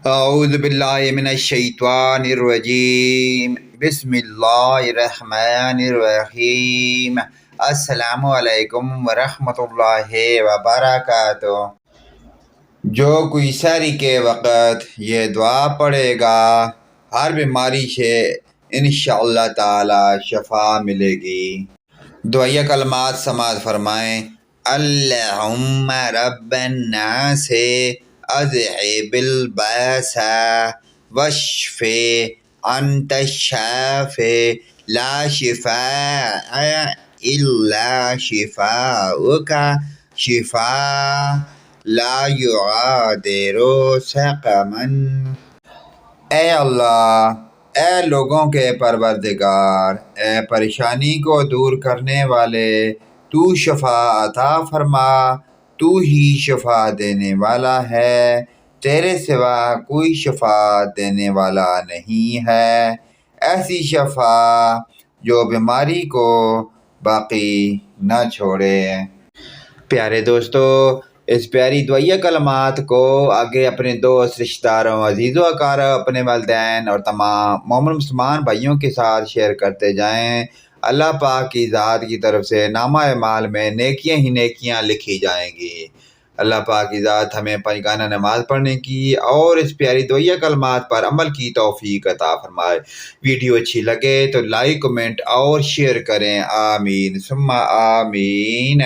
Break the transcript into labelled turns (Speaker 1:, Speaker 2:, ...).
Speaker 1: اعوذ باللہ من الشیطان الرجیم، بسم اللہ الرحمن الرحیم۔ السلام علیکم ورحمۃ اللہ وبرکاتہ۔ جو کوئی سحری کے وقت یہ دعا پڑھے گا، ہر بیماری سے انشاءاللہ تعالی شفا ملے گی۔ دعائیہ کلمات سماعت فرمائیں۔ اللہم رب الناس اذہب الباس واشف انت الشافی لا شفاء الا شفاؤک شفاء لا یغادر سقما۔ اے اللہ، اے لوگوں کے پروردگار، اے پریشانی کو دور کرنے والے، تو شفا عطا فرما، تو ہی شفا دینے والا ہے، تیرے سوا کوئی شفا دینے والا نہیں ہے۔ ایسی شفا جو بیماری کو باقی نہ چھوڑے۔ پیارے دوستو، اس پیاری دعائیہ کلمات کو آگے اپنے دوست، رشتہ داروں، عزیز و اقارب، اپنے والدین اور تمام مومن مسلمان بھائیوں کے ساتھ شیئر کرتے جائیں۔ اللہ پاک کی ذات کی طرف سے نامہ اعمال میں نیکیاں ہی نیکیاں لکھی جائیں گی۔ اللہ پاک کی ذات ہمیں پنجگانہ نماز پڑھنے کی اور اس پیاری دعائیہ کلمات پر عمل کی توفیق عطا فرمائے۔ ویڈیو اچھی لگے تو لائک، کمنٹ اور شیئر کریں۔ آمین ثم آمین۔